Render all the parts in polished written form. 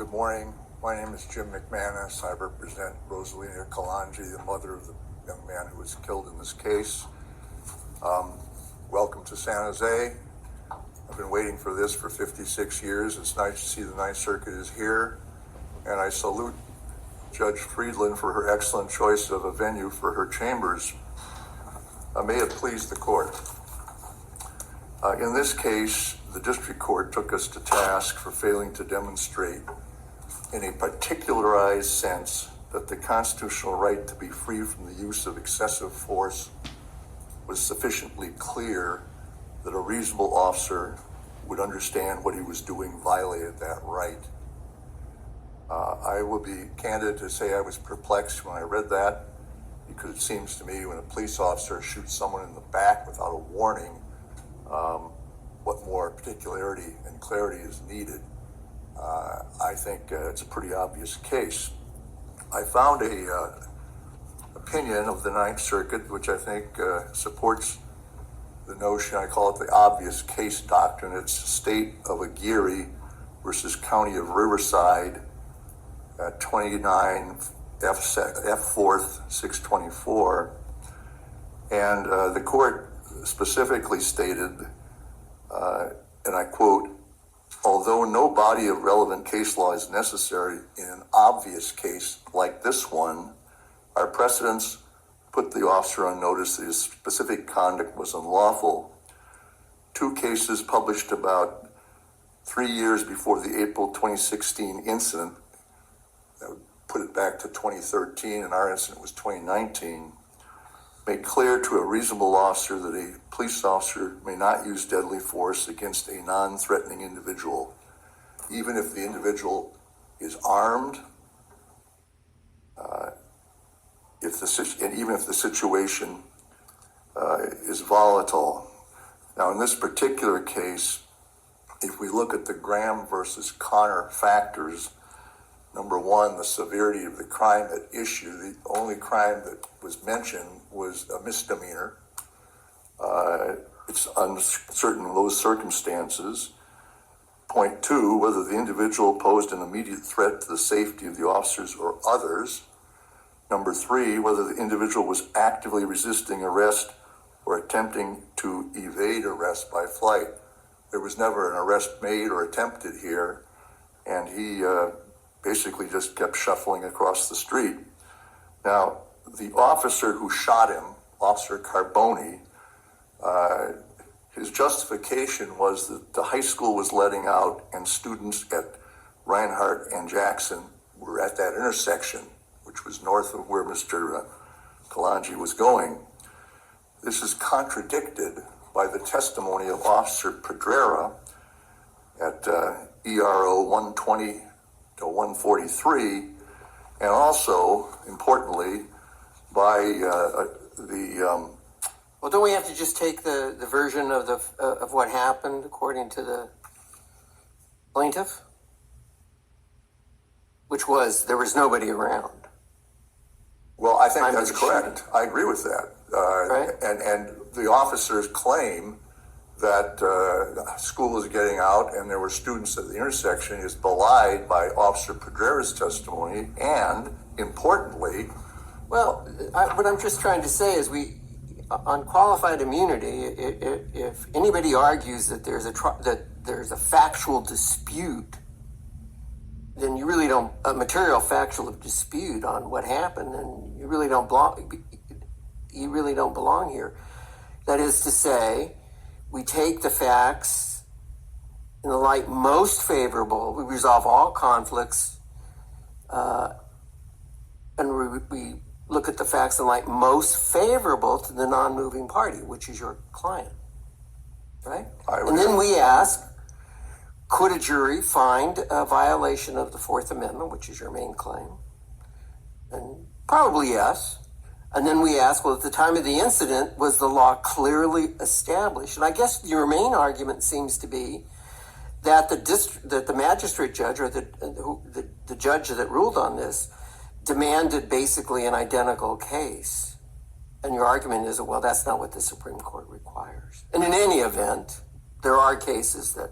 Good morning. My name is Jim McManus. I represent Rosalina Calonge, the mother of the young man who was killed in this case. Welcome to San Jose. I've been waiting for this for 56 years. It's nice to see the Ninth Circuit is here. And I salute Judge Friedland for her excellent choice of a venue for her chambers. May it please the court. In this case, the district court took us to task for failing to demonstrate in a particularized sense that the constitutional right to be free from the use of excessive force was sufficiently clear that a reasonable officer would understand what he was doing violated that right. I will be candid to say I was perplexed when I read that, because it seems to me when a police officer shoots someone in the back without a warning, what more particularity and clarity is needed. I think it's a pretty obvious case. I found a opinion of the Ninth Circuit, which I think supports the notion, I call it the obvious case doctrine. It's State of Aguirre versus County of Riverside, 29 F 4th 624. And the court specifically stated, and I quote, "Although no body of relevant case law is necessary in an obvious case like this one, our precedents put the officer on notice that his specific conduct was unlawful. Two cases published about 3 years before the April 2016 incident, that would put it back to 2013, and our incident was 2019, make clear to a reasonable officer that a police officer may not use deadly force against a non-threatening individual, even if the individual is armed, and even if the situation is volatile." Now, in this particular case, if we look at the Graham versus Connor factors, number one, the severity of the crime at issue. The only crime that was mentioned was a misdemeanor. It's uncertain in those circumstances. Point two, whether the individual posed an immediate threat to the safety of the officers or others. Number three, whether the individual was actively resisting arrest or attempting to evade arrest by flight. There was never an arrest made or attempted here, and he basically just kept shuffling across the street. Now, the officer who shot him, Officer Carboni, his justification was that the high school was letting out and students at Reinhardt and Jackson were at that intersection, which was north of where Mr. Calonge was going. This is contradicted by the testimony of Officer Pedrera at ERO 120 to 143, and also, importantly, by Well, don't we have to just take the version of what happened according to the plaintiff? Which was, there was nobody around. Well, I think that's correct. I agree with that. Right. And the officers claim that school was getting out and there were students at the intersection is belied by Officer Pedrera's testimony, and importantly... Well, what I'm just trying to say is on qualified immunity, if anybody argues that there's a factual dispute, then you really don't, a material factual dispute on what happened, and you really don't belong here. That is to say, we take the facts in the light most favorable, we resolve all conflicts, and we look at the facts in the light most favorable to the non-moving party, which is your client, right? And then we ask, could a jury find a violation of the Fourth Amendment, which is your main claim? And probably yes. And then we ask, well, at the time of the incident, was the law clearly established? And I guess your main argument seems to be that the magistrate judge or the judge that ruled on this demanded basically an identical case. And your argument is, well, that's not what the Supreme Court requires. And in any event, there are cases that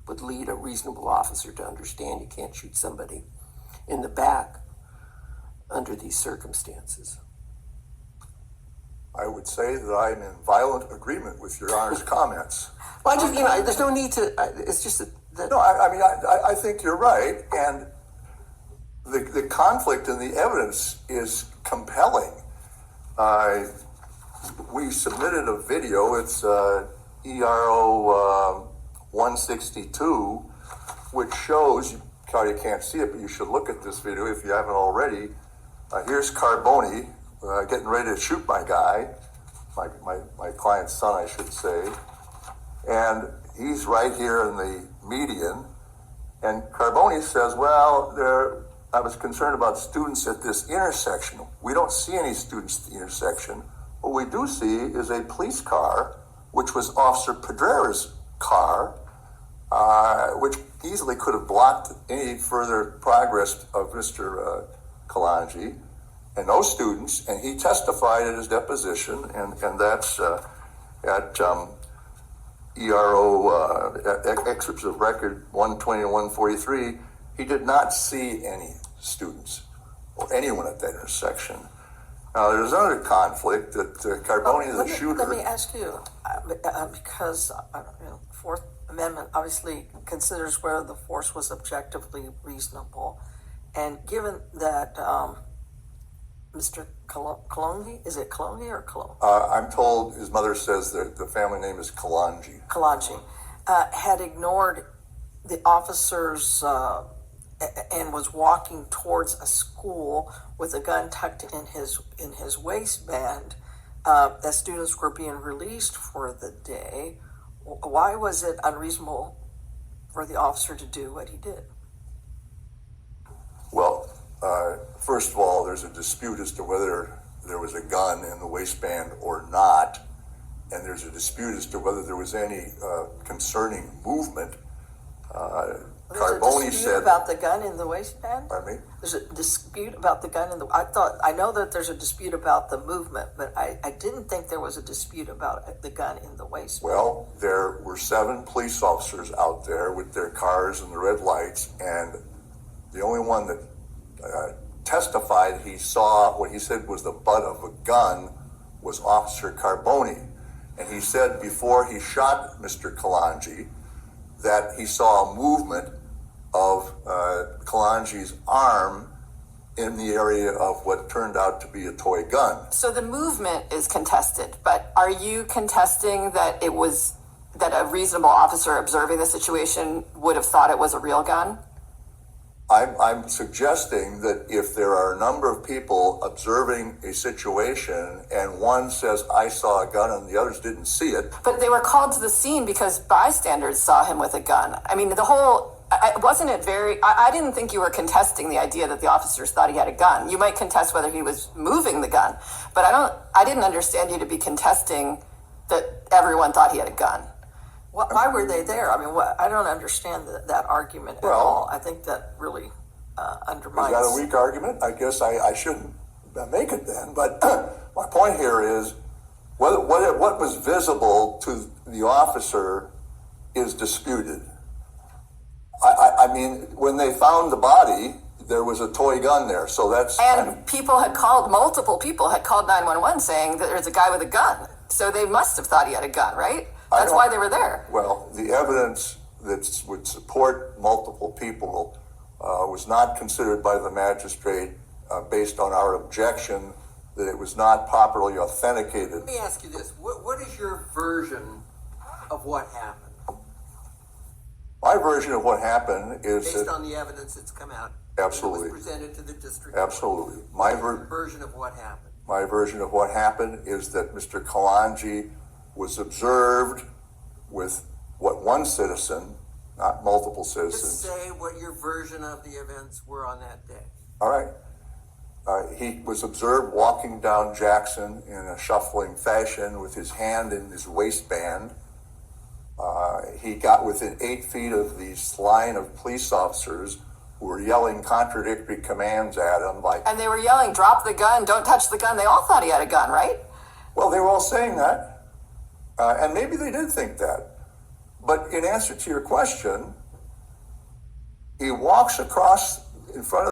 would lead a reasonable officer to understand you can't shoot somebody in the back under these circumstances? I would say that I'm in violent agreement with Your Honor's comments. Well, I just, there's no need to, it's just that. No, I think you're right, and the conflict in the evidence is compelling. We submitted a video, it's ERO 162, which shows, you probably can't see it, but you should look at this video if you haven't already. Here's Carboni getting ready to shoot my guy, my client's son, I should say. And he's right here in the median. And Carboni says, well, I was concerned about students at this intersection. We don't see any students at the intersection. What we do see is a police car, which was Officer Pedrera's car, which easily could have blocked any further progress of Mr. Calonge, and no students. And he testified at his deposition, and that's at ERO excerpts of record 120 and 143. He did not see any students or anyone at that intersection. Now, there's another conflict that Carboni, the shooter. Let me ask you, because Fourth Amendment obviously considers whether the force was objectively reasonable, and given that Mr. Calonge, is it Calonge or Calonge? I'm told his mother says that the family name is Calonge. Calonge had ignored the officers and was walking towards a school with a gun tucked in his waistband as students were being released for the day. Why was it unreasonable for the officer to do what he did? Well, first of all, there's a dispute as to whether there was a gun in the waistband or not, and there's a dispute as to whether there was any concerning movement. Carboni said about the gun in the waistband. Pardon me? There's a dispute about the gun in the. I know that there's a dispute about the movement, but I didn't think there was a dispute about the gun in the waistband. Well, there were 7 police officers out there with their cars and the red lights, and the only one that testified he saw what he said was the butt of a gun was Officer Carboni. And he said before he shot Mr. Calonge that he saw a movement of Calonge's arm in the area of what turned out to be a toy gun. So the movement is contested, but are you contesting that it was that a reasonable officer observing the situation would have thought it was a real gun? I'm suggesting that if there are a number of people observing a situation and one says, I saw a gun and the others didn't see it. But they were called to the scene because bystanders saw him with a gun. I mean, I didn't think you were contesting the idea that the officers thought he had a gun. You might contest whether he was moving the gun, but I didn't understand you to be contesting that everyone thought he had a gun. Why were they there? I mean, I don't understand that argument at all. I think that really undermines. Is that a weak argument? I guess I shouldn't make it then. But my point here is what was visible to the officer is disputed. I mean, when they found the body, there was a toy gun there. So that's... And multiple people had called 911 saying that there's a guy with a gun. So they must have thought he had a gun, right? That's why they were there. Well, the evidence that would support multiple people was not considered by the magistrate based on our objection that it was not properly authenticated. Let me ask you this. What is your version of what happened? My version of what happened is based on the evidence that's come out. Absolutely. That was presented to the district. Absolutely. My version of what happened. My version of what happened is that Mr. Calonge was observed with what one citizen, not multiple citizens. Just say what your version of the events were on that day. All right. He was observed walking down Jackson in a shuffling fashion with his hand in his waistband. He got within 8 feet of this line of police officers who were yelling contradictory commands at him. And they were yelling, drop the gun, don't touch the gun. They all thought he had a gun, right? Well, they were all saying that. And maybe they did think that. But in answer to your question, He walks across in front of